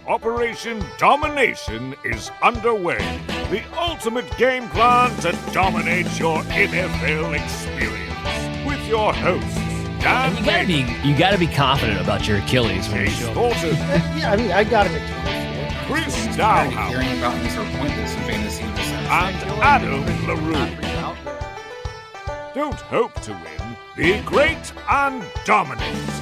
Operation Domination is underway. The ultimate game plan to dominate your NFL experience. With your hosts, Dan You gotta be confident about your Achilles when you Chase show up. Thornton, Yeah, I mean, I got him at Chris Tired of Dowhower, hearing about Mr. Pointless in fantasy this season. and Adam LaRue. Don't hope to win. Be great and dominate.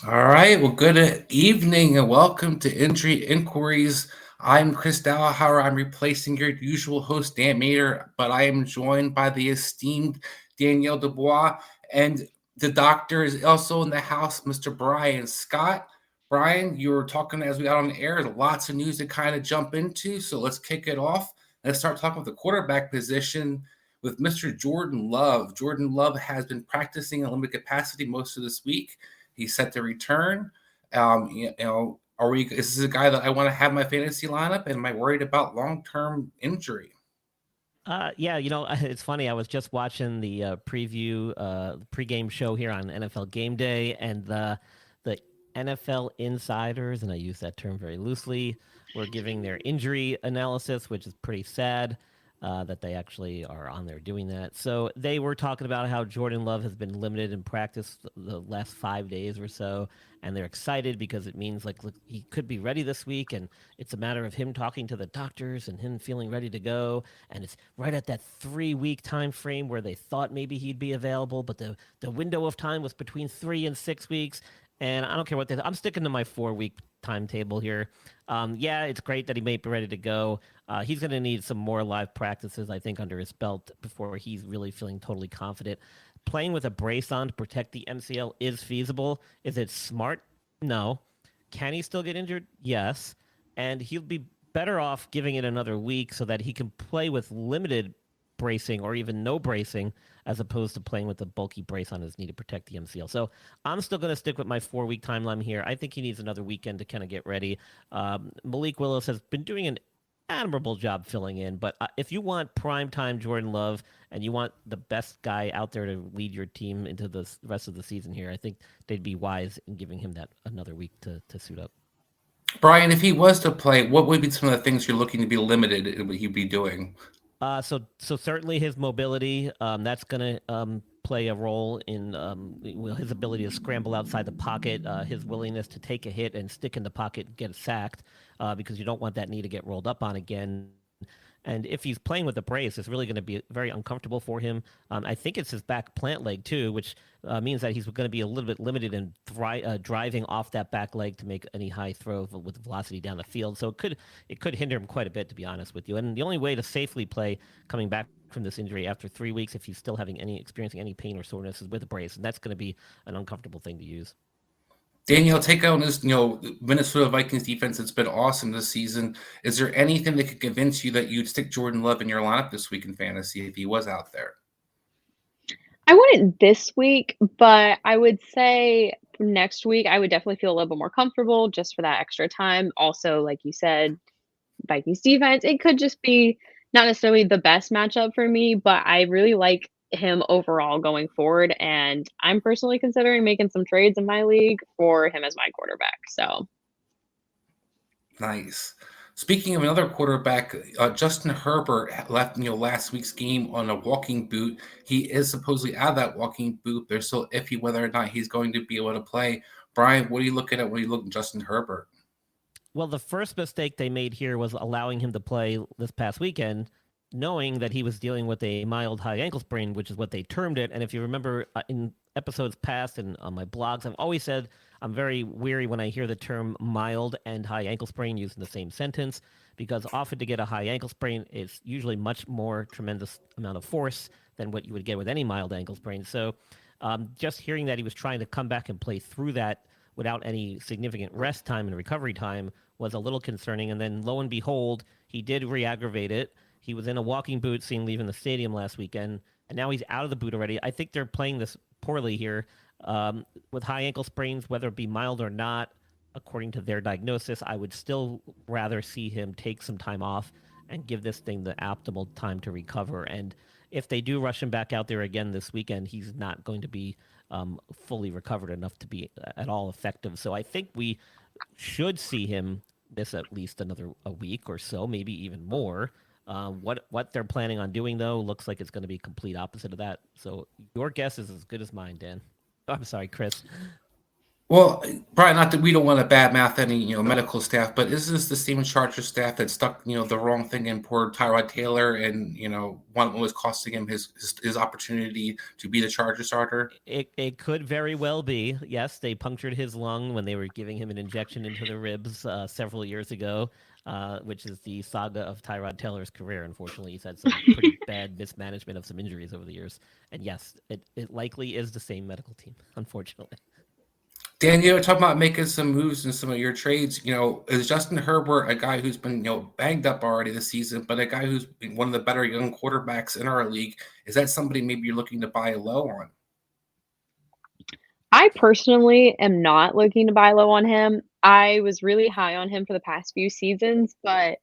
All right. Well, good evening and welcome to Injury Inquiries. I'm Chris Dowhower. I'm replacing your usual host, Dan Mater, but I am joined by the esteemed Danielle Dubois, and the doctor is also in the house, Mr. Brian Scott. Brian, you were talking as we got on the air. Lots of news to kind of jump into, so let's kick it off. Let's start talking about the quarterback position with Mr. Jordan Love. Jordan Love has been practicing in limited capacity most of this week. He's set to return. Is this a guy that I want to have in my fantasy lineup? And am I worried about long-term injury? Yeah, it's funny. I was just watching the pregame show here on NFL Game Day, and the NFL insiders, and I use that term very loosely, were giving their injury analysis, which is pretty sad. That they actually are on there doing that. So they were talking about how Jordan Love has been limited in practice the last 5 days or so, and they're excited because it means look, he could be ready this week, and it's a matter of him talking to the doctors and him feeling ready to go. And it's right at that 3-week time frame where they thought maybe he'd be available, but the window of time was between 3 and 6 weeks. And I don't care what I'm sticking to my 4-week timetable here. Yeah, it's great that he may be ready to go. He's going to need some more live practices, I think, under his belt before he's really feeling totally confident. Playing with a brace on to protect the MCL is feasible. Is it smart? No. Can he still get injured? Yes. And he'll be better off giving it another week so that he can play with limited bracing or even no bracing as opposed to playing with a bulky brace on his knee to protect the MCL. So I'm still going to stick with my 4-week timeline here. I think he needs another weekend to kind of get ready. Malik Willis has been doing an admirable job filling in, but if you want primetime Jordan Love and you want the best guy out there to lead your team into the rest of the season here, I think they'd be wise in giving him that another week to suit up. Brian, if he was to play, what would be some of the things you're looking to be limited in what he'd be doing? So certainly his mobility, that's going to play a role in his ability to scramble outside the pocket, his willingness to take a hit and stick in the pocket and get sacked, because you don't want that knee to get rolled up on again. And if he's playing with a brace, it's really going to be very uncomfortable for him. I think it's his back plant leg, too, which means that he's going to be a little bit limited in driving off that back leg to make any high throw with velocity down the field. So it could hinder him quite a bit, to be honest with you. And the only way to safely play coming back from this injury after 3 weeks, if he's still experiencing any pain or soreness, is with a brace. And that's going to be an uncomfortable thing to use. Danielle, take on this, Minnesota Vikings defense. It's been awesome this season. Is there anything that could convince you that you'd stick Jordan Love in your lineup this week in fantasy if he was out there? I wouldn't this week, but I would say next week I would definitely feel a little bit more comfortable just for that extra time. Also, like you said, Vikings defense, it could just be not necessarily the best matchup for me, but I really like him overall going forward. And I'm personally considering making some trades in my league for him as my quarterback. So Nice. Speaking of another quarterback, Justin Herbert left last week's game on a walking boot. He is supposedly out of that walking boot. They're still iffy whether or not he's going to be able to play. Brian, what are you looking at when you look at Justin Herbert? Well, the first mistake they made here was allowing him to play this past weekend, knowing that he was dealing with a mild high ankle sprain, which is what they termed it. And if you remember in episodes past and on my blogs, I've always said I'm very weary when I hear the term mild and high ankle sprain used in the same sentence, because often to get a high ankle sprain is usually much more tremendous amount of force than what you would get with any mild ankle sprain. So just hearing that he was trying to come back and play through that without any significant rest time and recovery time was a little concerning. And then lo and behold, he did re-aggravate it. He was in a walking boot seen leaving the stadium last weekend, and now he's out of the boot already. I think they're playing this poorly here with high ankle sprains, whether it be mild or not. According to their diagnosis, I would still rather see him take some time off and give this thing the optimal time to recover. And if they do rush him back out there again this weekend, he's not going to be fully recovered enough to be at all effective. So I think we should see him miss at least another a week or so, maybe even more. What they're planning on doing, though, looks like it's going to be complete opposite of that. So your guess is as good as mine, Dan. I'm sorry, Chris. Well, Brian, not that we don't want to badmouth any medical staff, but is this the same Charger staff that stuck the wrong thing in poor Tyrod Taylor, and one was costing him his opportunity to be the Charger starter? It could very well be. Yes, they punctured his lung when they were giving him an injection into the ribs several years ago, which is the saga of Tyrod Taylor's career. Unfortunately, he's had some pretty bad mismanagement of some injuries over the years. And yes, it likely is the same medical team, unfortunately. Danielle, talking about making some moves in some of your trades, is Justin Herbert a guy who's been, banged up already this season, but a guy who's one of the better young quarterbacks in our league? Is that somebody maybe you're looking to buy low on? I personally am not looking to buy low on him. I was really high on him for the past few seasons, but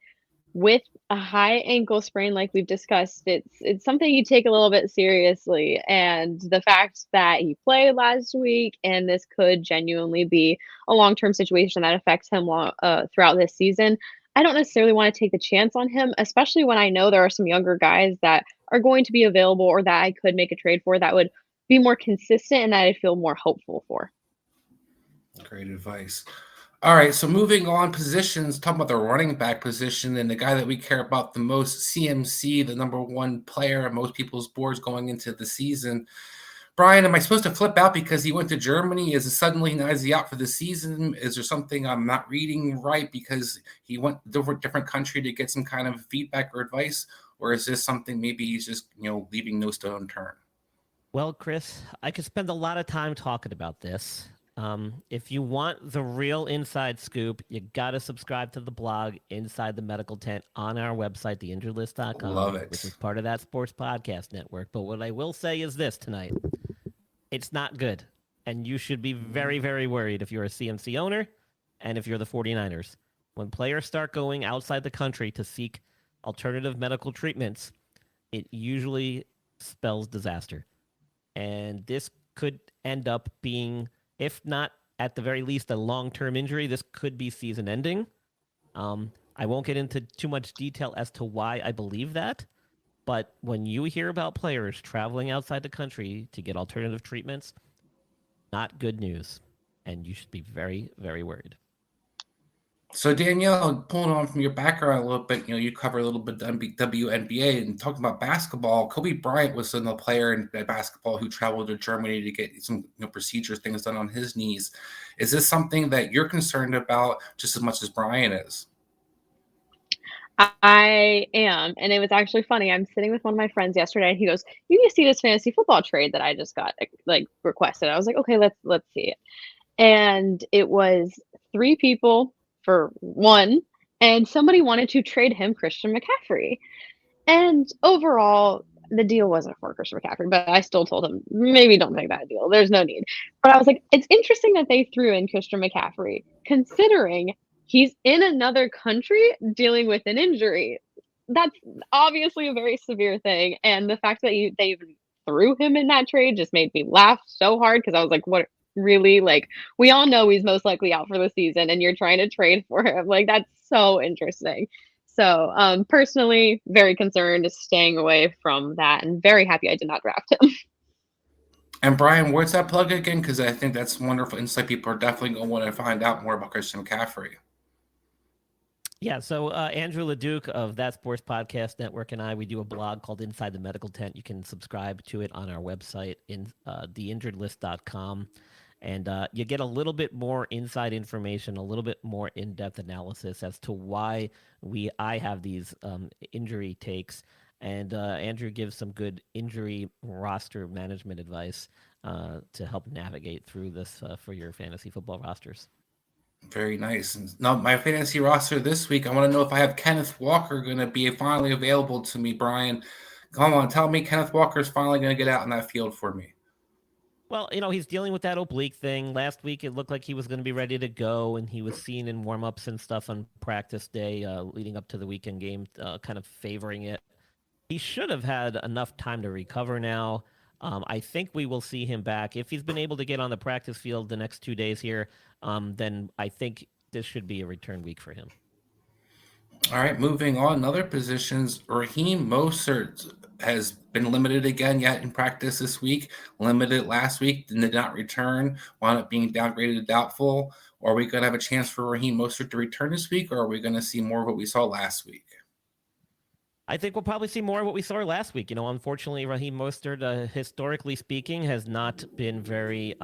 with a high ankle sprain like we've discussed, it's something you take a little bit seriously, and the fact that he played last week and this could genuinely be a long-term situation that affects him throughout this season, I don't necessarily wanna take the chance on him, especially when I know there are some younger guys that are going to be available or that I could make a trade for that would be more consistent and that I feel more hopeful for. Great advice. All right, so moving on positions, talking about the running back position and the guy that we care about the most, CMC, the number one player on most people's boards going into the season. Brian, am I supposed to flip out because he went to Germany? Is it suddenly now is he out for the season? Is there something I'm not reading right because he went to a different country to get some kind of feedback or advice? Or is this something maybe he's just, leaving no stone unturned? Well, Chris, I could spend a lot of time talking about this. If you want the real inside scoop, you got to subscribe to the blog Inside the Medical Tent on our website, theinjuredlist.com, Love it. which is part of that sports podcast network. But what I will say is this tonight, it's not good. And you should be very, very worried if you're a CMC owner and if you're the 49ers. When players start going outside the country to seek alternative medical treatments, it usually spells disaster. And this could end up being, if not at the very least, a long-term injury. This could be season-ending. I won't get into too much detail as to why I believe that, but when you hear about players traveling outside the country to get alternative treatments, not good news, and you should be very, very worried. So Danielle, pulling on from your background a little bit, you cover a little bit WNBA and talking about basketball. Kobe Bryant was a player in basketball who traveled to Germany to get some procedure things done on his knees. Is this something that you're concerned about just as much as Brian is? I am, and it was actually funny. I'm sitting with one of my friends yesterday, and he goes, "You need to see this fantasy football trade that I just got requested." I was like, "Okay, let's see it." And it was 3 people for 1, and somebody wanted to trade him Christian McCaffrey. And overall, the deal wasn't for Christian McCaffrey, but I still told him, maybe don't take that deal. There's no need. But I was like, it's interesting that they threw in Christian McCaffrey, considering he's in another country dealing with an injury. That's obviously a very severe thing. And the fact that they even threw him in that trade just made me laugh so hard because I was like, what really? Like, we all know he's most likely out for the season and you're trying to trade for him. Like, that's so interesting. So, personally, very concerned, staying away from that, and very happy I did not draft him. And Brian, where's that plug again? Because I think that's wonderful insight. People are definitely going to want to find out more about Christian McCaffrey. Yeah, so Andrew LeDuc of That Sports Podcast Network and I, we do a blog called Inside the Medical Tent. You can subscribe to it on our website, in theinjuredlist.com. And you get a little bit more inside information, a little bit more in-depth analysis as to why I have these injury takes. And Andrew gives some good injury roster management advice to help navigate through this for your fantasy football rosters. Very nice. And now, my fantasy roster this week, I want to know if I have Kenneth Walker going to be finally available to me, Brian. Come on, tell me Kenneth Walker is finally going to get out in that field for me. Well, he's dealing with that oblique thing. Last week, it looked like he was going to be ready to go, and he was seen in warm-ups and stuff on practice day leading up to the weekend game, kind of favoring it. He should have had enough time to recover now. I think we will see him back. If he's been able to get on the practice field the next 2 days here, then I think this should be a return week for him. All right, moving on. Other positions, Raheem Mostert has been limited again yet in practice this week. Limited last week, did not return, wound up being downgraded to doubtful. Are we going to have a chance for Raheem Mostert to return this week, or are we going to see more of what we saw last week? I think we'll probably see more of what we saw last week. Unfortunately, Raheem Mostert, historically speaking, has not been very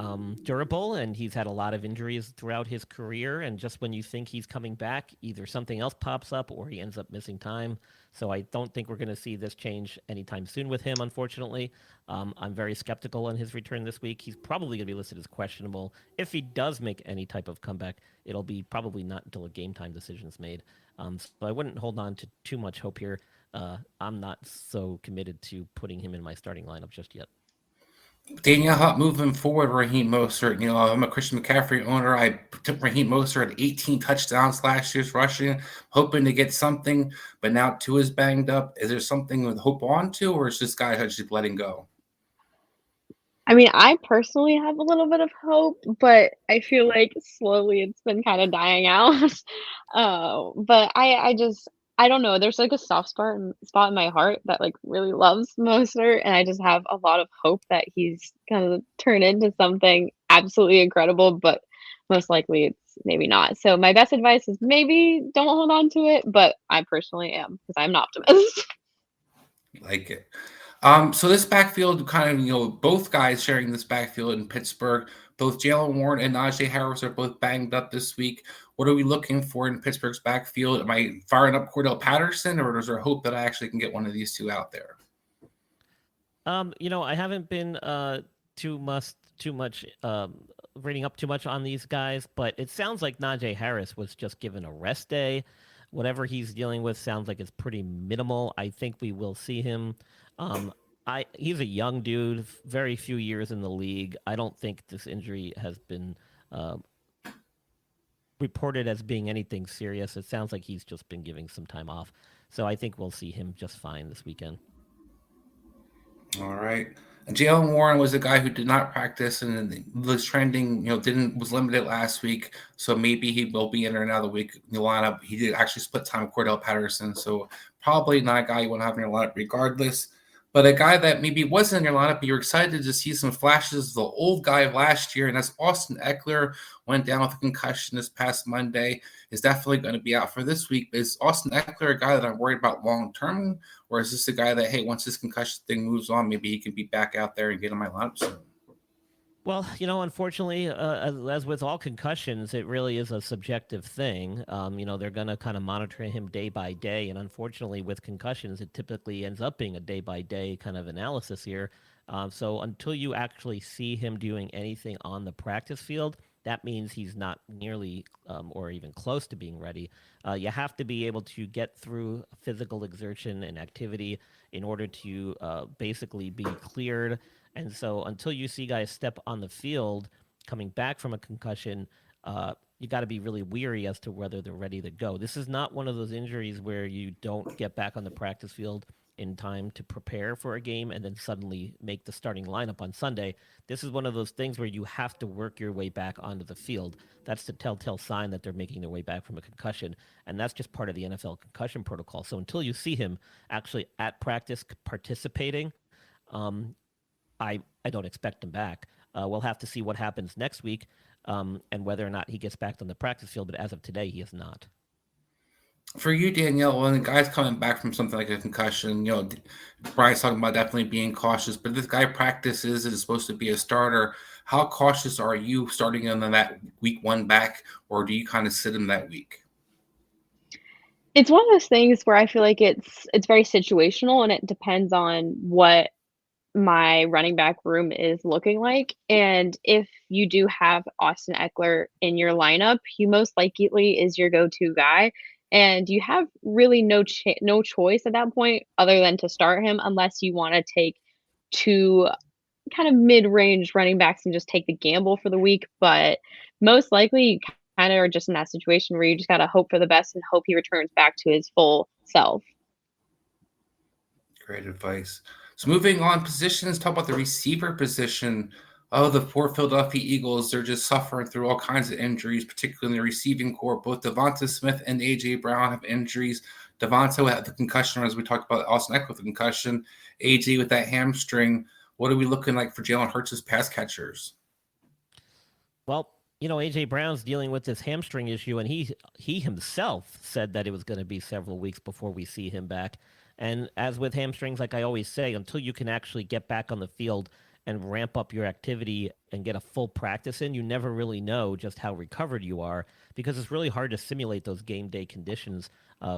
durable, and he's had a lot of injuries throughout his career. And just when you think he's coming back, either something else pops up or he ends up missing time. So I don't think we're going to see this change anytime soon with him, unfortunately. I'm very skeptical on his return this week. He's probably going to be listed as questionable. If he does make any type of comeback, it'll be probably not until a game time decision is made. So I wouldn't hold on to too much hope here. I'm not so committed to putting him in my starting lineup just yet. Danielle, moving forward, Raheem Mostert. I'm a Christian McCaffrey owner. I took Raheem Mostert at 18 touchdowns last year's rushing, hoping to get something, but now Tua is banged up. Is there something with hope on to, or is this guy just letting go? I mean, I personally have a little bit of hope, but I feel like slowly it's been kind of dying out. But I don't know. There's like a spot in my heart that like really loves Mostert, and I just have a lot of hope that he's gonna turn into something absolutely incredible. But most likely it's maybe not. So my best advice is maybe don't hold on to it, but I personally am because I'm an optimist. Like it. So this backfield kind of, both guys sharing this backfield in Pittsburgh, both Jalen Warren and Najee Harris are both banged up this week. What are we looking for in Pittsburgh's backfield? Am I firing up Cordell Patterson, or is there hope that I actually can get one of these two out there? I haven't been too much reading up too much on these guys, but it sounds like Najee Harris was just given a rest day. Whatever he's dealing with sounds like it's pretty minimal. I think we will see him. He's a young dude, very few years in the league. I don't think this injury has been reported as being anything serious. It sounds like he's just been giving some time off. So I think we'll see him just fine this weekend. All right. Jalen Warren was a guy who did not practice and was trending, was limited last week. So maybe he will be in there another week in the lineup. He did actually split time with Cordell Patterson. So probably not a guy you want to have in your lineup regardless. But a guy that maybe wasn't in your lineup, but you're excited to see some flashes of the old guy of last year, and that's Austin Eckler. Went down with a concussion this past Monday. Is definitely going to be out for this week. Is Austin Eckler a guy that I'm worried about long term, or is this a guy that, hey, once this concussion thing moves on, maybe he can be back out there and get in my lineup soon? Well, unfortunately, as with all concussions, it really is a subjective thing. They're going to kind of monitor him day by day. And unfortunately, with concussions, it typically ends up being a day by day kind of analysis here. So until you actually see him doing anything on the practice field, that means he's not nearly or even close to being ready. You have to be able to get through physical exertion and activity in order to basically be cleared. And so until you see guys step on the field coming back from a concussion, you got to be really weary as to whether they're ready to go. This is not one of those injuries where you don't get back on the practice field in time to prepare for a game and then suddenly make the starting lineup on Sunday. This is one of those things where you have to work your way back onto the field. That's the telltale sign that they're making their way back from a concussion, and that's just part of the NFL concussion protocol. So until you see him actually at practice participating, I don't expect him back. We'll have to see what happens next week and whether or not he gets back on the practice field. But as of today, he is not. For you, Danielle, when the guy's coming back from something like a concussion, Brian's talking about definitely being cautious, but this guy practices and is supposed to be a starter. How cautious are you starting him on that week one back, or do you kind of sit him that week? It's one of those things where I feel like it's very situational and it depends on what my running back room is looking like. And if you do have Austin Eckler in your lineup, he most likely is your go-to guy. And you have really no choice at that point other than to start him unless you want to take two kind of mid-range running backs and just take the gamble for the week. But most likely, you kind of are just in that situation where you just got to hope for the best and hope he returns back to his full self. Great advice. So moving on positions, talk about the receiver position. Oh, the poor Philadelphia Eagles, they're just suffering through all kinds of injuries, particularly in the receiving core. Both Devonta Smith and A.J. Brown have injuries. Devonta had the concussion, as we talked about, Austin Eckler with the concussion. A.J. with that hamstring. What are we looking like for Jalen Hurts' pass catchers? Well, A.J. Brown's dealing with this hamstring issue, and he himself said that it was going to be several weeks before we see him back. And as with hamstrings, like I always say, until you can actually get back on the field and ramp up your activity and get a full practice in, you never really know just how recovered you are because it's really hard to simulate those game day conditions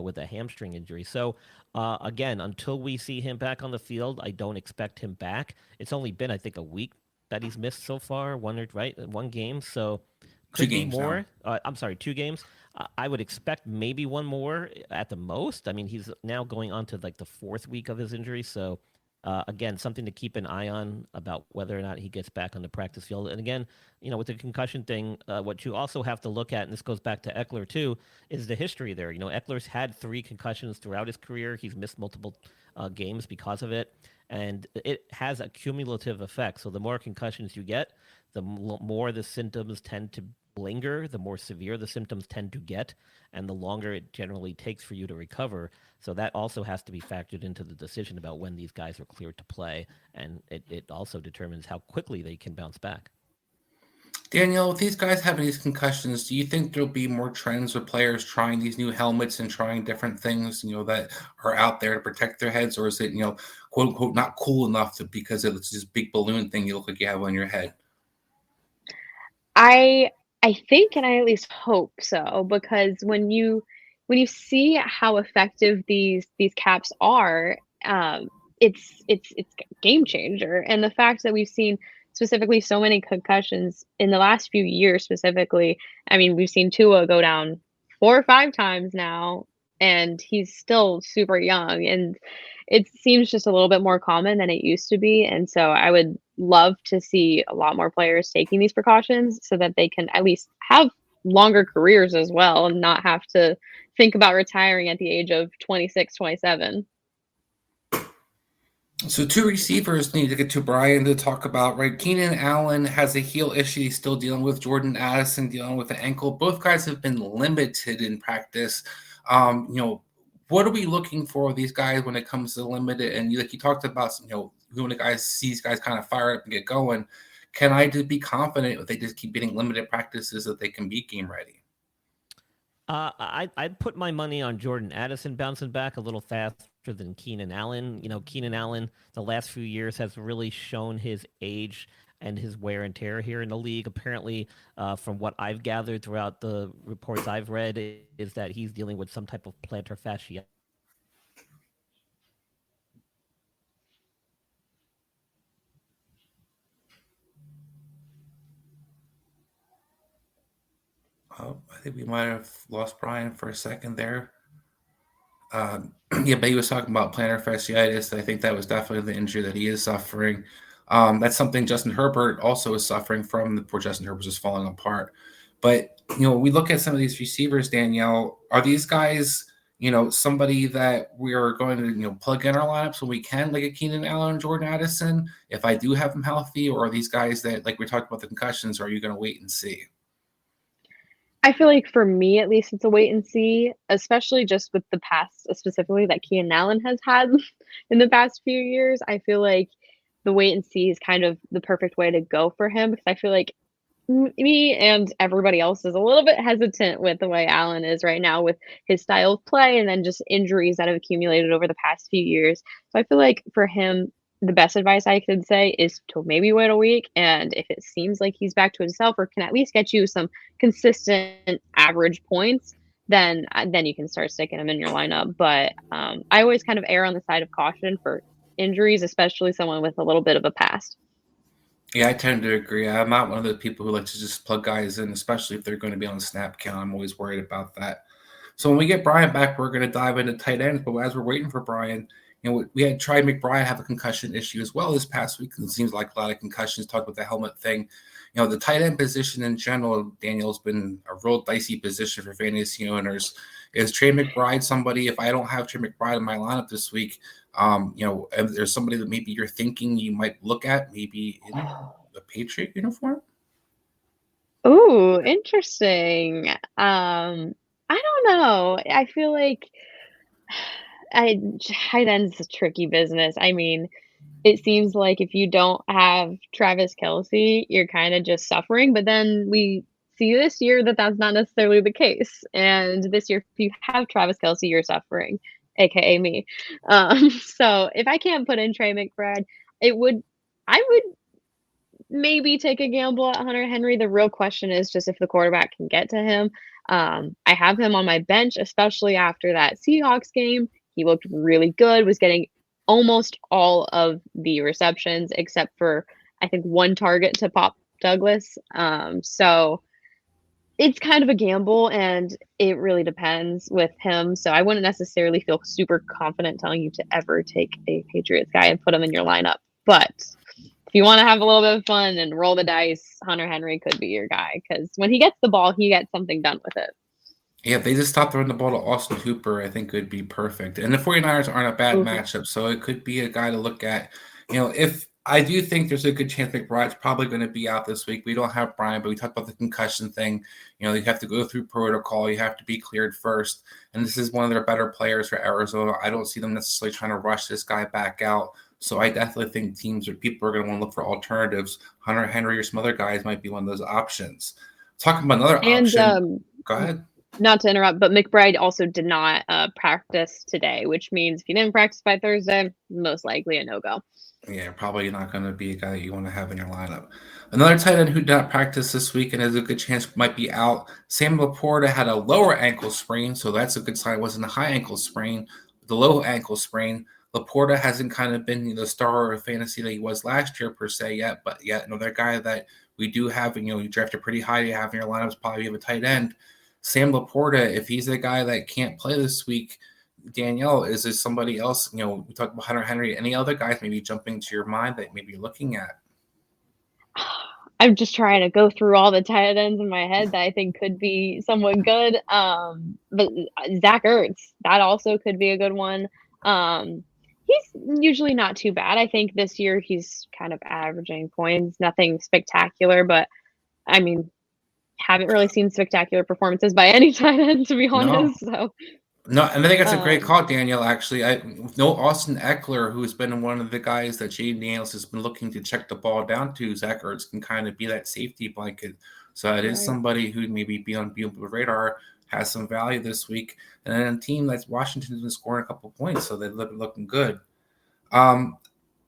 with a hamstring injury. So, again, until we see him back on the field, I don't expect him back. It's only been, I think, a week that he's missed so far, one game. So could be more. I'm sorry, 2 games. I would expect maybe one more at the most. I mean, he's now going on to like the 4th week of his injury. So, again, something to keep an eye on about whether or not he gets back on the practice field. And again, with the concussion thing, what you also have to look at, and this goes back to Eckler too, is the history there. Eckler's had 3 concussions throughout his career. He's missed multiple games because of it. And it has a cumulative effect. So the more concussions you get, the more the symptoms tend to linger, the more severe the symptoms tend to get, and the longer it generally takes for you to recover. So that also has to be factored into the decision about when these guys are cleared to play, and it also determines how quickly they can bounce back. Danielle, with these guys having these concussions, do you think there'll be more trends with players trying these new helmets and trying different things, that are out there to protect their heads, or is it, quote unquote, not cool enough because it's this big balloon thing you look like you have on your head? I think, and I at least hope so, because when you see how effective these caps are, it's a game changer. And the fact that we've seen specifically so many concussions in the last few years specifically, I mean, we've seen Tua go down 4 or 5 times now, and he's still super young, and it seems just a little bit more common than it used to be. And so I would love to see a lot more players taking these precautions so that they can at least have longer careers as well and not have to think about retiring at the age of 26, 27. So 2 receivers need to get to Brian to talk about, right? Keenan Allen has a heel issue he's still dealing with. Jordan Addison dealing with the ankle. Both guys have been limited in practice. What are we looking for with these guys when it comes to limited? And like you talked about, when the guys see these guys kind of fire up and get going, can I just be confident if they just keep getting limited practices that they can be game ready? I'd put my money on Jordan Addison bouncing back a little faster than Keenan Allen. Keenan Allen, the last few years, has really shown his age and his wear and tear here in the league. Apparently, from what I've gathered throughout the reports I've read, is that he's dealing with some type of plantar fasciitis. Oh, I think we might have lost Brian for a second there. Yeah, but he was talking about plantar fasciitis. I think that was definitely the injury that he is suffering. That's something Justin Herbert also is suffering from. The poor Justin Herbert is falling apart. But, we look at some of these receivers, Danielle, are these guys, somebody that we are going to, plug in our lineups when we can, like a Keenan Allen and Jordan Addison, if I do have them healthy, or are these guys that, like we talked about the concussions, or are you going to wait and see? I feel like for me, at least, it's a wait and see, especially just with the past, specifically that Keenan Allen has had in the past few years. I feel like the wait and see is kind of the perfect way to go for him because I feel like me and everybody else is a little bit hesitant with the way Allen is right now with his style of play and then just injuries that have accumulated over the past few years. So I feel like for him, the best advice I could say is to maybe wait a week. And if it seems like he's back to himself or can at least get you some consistent average points, then you can start sticking him in your lineup. But I always kind of err on the side of caution for injuries, especially someone with a little bit of a past. Yeah, I tend to agree. I'm not one of the people who like to just plug guys in, especially if they're going to be on the snap count. I'm always worried about that. So when we get Brian back, we're going to dive into tight ends. But as we're waiting for Brian, we had Trey McBride have a concussion issue as well this past week. It seems like a lot of concussions. Talk about the helmet thing. The tight end position in general, Daniel's been a real dicey position for fantasy owners. Is Trey McBride somebody? If I don't have Trey McBride in my lineup this week, if there's somebody that maybe you're thinking you might look at, maybe in the Patriot uniform. Ooh, interesting. I don't know. I feel like tight end's a tricky business. I mean, it seems like if you don't have Travis Kelce, you're kind of just suffering. But then we see this year that that's not necessarily the case. And this year, if you have Travis Kelce, you're suffering, aka me. So if I can't put in Trey McBride, I would maybe take a gamble at Hunter Henry. The real question is just if the quarterback can get to him. I have him on my bench, especially after that Seahawks game. He looked really good, was getting almost all of the receptions except for, I think, one target to Pop Douglas. So it's kind of a gamble, and it really depends with him. So I wouldn't necessarily feel super confident telling you to ever take a Patriots guy and put him in your lineup. But if you want to have a little bit of fun and roll the dice, Hunter Henry could be your guy because when he gets the ball, he gets something done with it. Yeah, if they just stop throwing the ball to Austin Hooper, I think it would be perfect. And the 49ers aren't a bad matchup, so it could be a guy to look at. If I do think there's a good chance McBride's probably going to be out this week. We don't have Brian, but we talked about the concussion thing. You have to go through protocol. You have to be cleared first. And this is one of their better players for Arizona. I don't see them necessarily trying to rush this guy back out. So I definitely think teams or people are going to want to look for alternatives. Hunter Henry or some other guys might be one of those options. Talking about another option. Go ahead. Not to interrupt, but McBride also did not practice today, which means if he didn't practice by Thursday, most likely a no-go. Yeah, probably not going to be a guy that you want to have in your lineup. Another tight end who did not practice this week and has a good chance might be out. Sam Laporta had a lower ankle sprain, so that's a good sign. It wasn't a high ankle sprain, the low ankle sprain. Laporta hasn't kind of been the star of fantasy that he was last year per se yet, but yet another guy that we do have, and you drafted pretty high to have in your lineups, probably have a tight end. Sam Laporta, if he's a guy that can't play this week, Danielle, is there somebody else? We talked about Hunter Henry. Any other guys maybe jumping to your mind that maybe you're looking at? I'm just trying to go through all the tight ends in my head that I think could be somewhat good. But Zach Ertz, that also could be a good one. He's usually not too bad. I think this year he's kind of averaging points, nothing spectacular, but I mean, haven't really seen spectacular performances by any tight end, to be honest. No, and I think that's a great call, Danielle. Actually, I know Austin Eckler, who's been one of the guys that Jay Daniels has been looking to check the ball down to. Zach Ertz can kind of be that safety blanket. So it is somebody who maybe be on people's radar, has some value this week. And then a team that's Washington's been scoring a couple points, so they're looking good.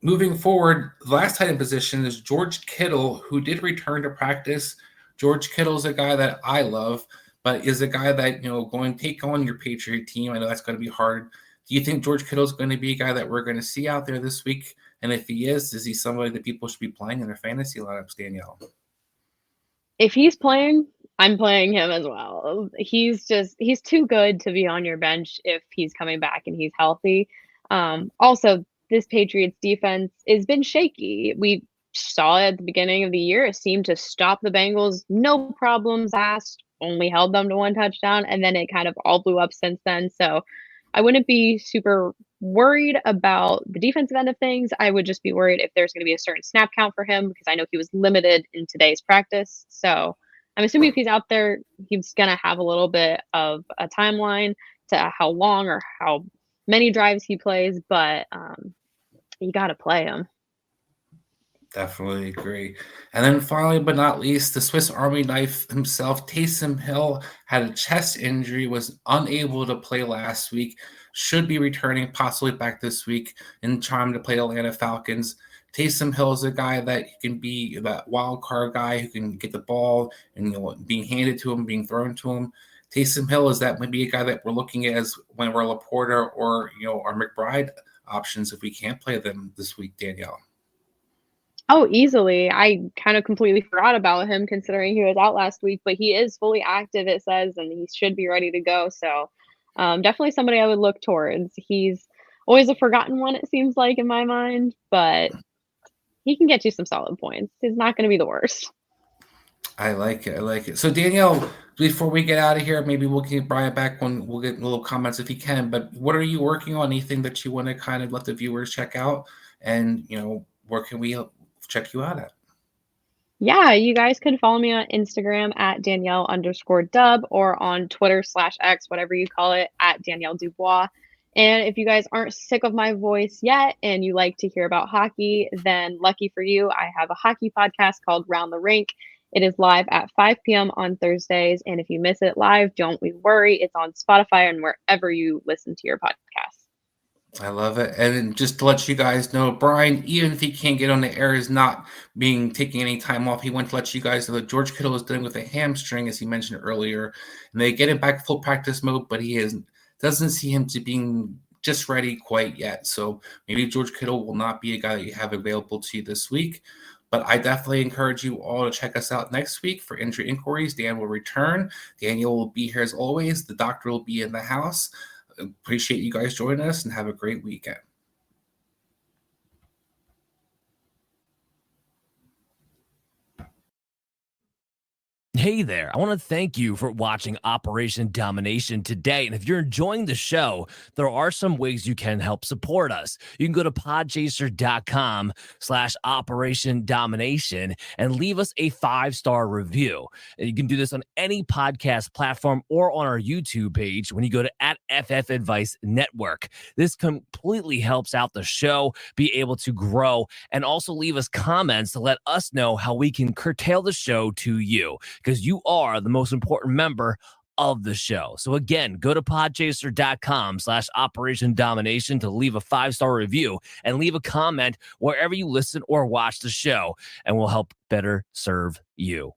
Moving forward, the last tight end position is George Kittle, who did return to practice. George Kittle's a guy that I love, but is a guy that, going to take on your Patriot team. I know that's going to be hard. Do you think George Kittle is going to be a guy that we're going to see out there this week? And if he is he somebody that people should be playing in their fantasy lineups, Danielle? If he's playing, I'm playing him as well. He's too good to be on your bench if he's coming back and he's healthy. Also, this Patriots defense has been shaky. We saw it at the beginning of the year. It seemed to stop the Bengals, no problems asked, only held them to one touchdown, and then it kind of all blew up since then. So I wouldn't be super worried about the defensive end of things. I would just be worried if there's going to be a certain snap count for him because I know he was limited in today's practice. So I'm assuming if he's out there, he's going to have a little bit of a timeline to how long or how many drives he plays, but you got to play him. Definitely agree. And then finally, but not least, the Swiss Army knife himself, Taysom Hill, had a chest injury, was unable to play last week, should be returning possibly back this week in time to play Atlanta Falcons. Taysom Hill is a guy that can be that wild card guy who can get the ball and being handed to him, being thrown to him. Taysom Hill is that maybe a guy that we're looking at as when we're Laporta or our McBride options if we can't play them this week, Danielle? Oh, easily. I kind of completely forgot about him considering he was out last week, but he is fully active, it says, and he should be ready to go. So, definitely somebody I would look towards. He's always a forgotten one, it seems like, in my mind, but he can get you some solid points. He's not going to be the worst. I like it. I like it. So Danielle, before we get out of here, maybe we'll get Brian back when we'll get little comments if he can. But what are you working on? Anything that you want to kind of let the viewers check out? And where can we check you out at? Yeah, you guys could follow me on Instagram at Danielle_Dub or on Twitter/X, whatever you call it, at Danielle Dubois. And if you guys aren't sick of my voice yet and you like to hear about hockey, then lucky for you, I have a hockey podcast called Round the Rink. It is live at 5 p.m. on Thursdays. And if you miss it live, don't worry. It's on Spotify and wherever you listen to your podcast. I love it. And just to let you guys know, Brian, even if he can't get on the air, is not taking any time off. He went to let you guys know that George Kittle is dealing with a hamstring, as he mentioned earlier, and they get him back full practice mode, but doesn't see him to being just ready quite yet. So maybe George Kittle will not be a guy that you have available to you this week. But I definitely encourage you all to check us out next week for Injury Inquiries. Dan will return. Daniel will be here as always. The doctor will be in the house. Appreciate you guys joining us and have a great weekend. Hey there, I want to thank you for watching Operation Domination today. And if you're enjoying the show, there are some ways you can help support us. You can go to podchaser.com/Operation Domination and leave us a 5-star review. And you can do this on any podcast platform or on our YouTube page when you go to @FF Advice Network. This completely helps out the show be able to grow, and also leave us comments to let us know how we can curtail the show to you, because you are the most important member of the show. So again, go to podchaser.com/Operation Domination to leave a 5-star review and leave a comment wherever you listen or watch the show, and we'll help better serve you.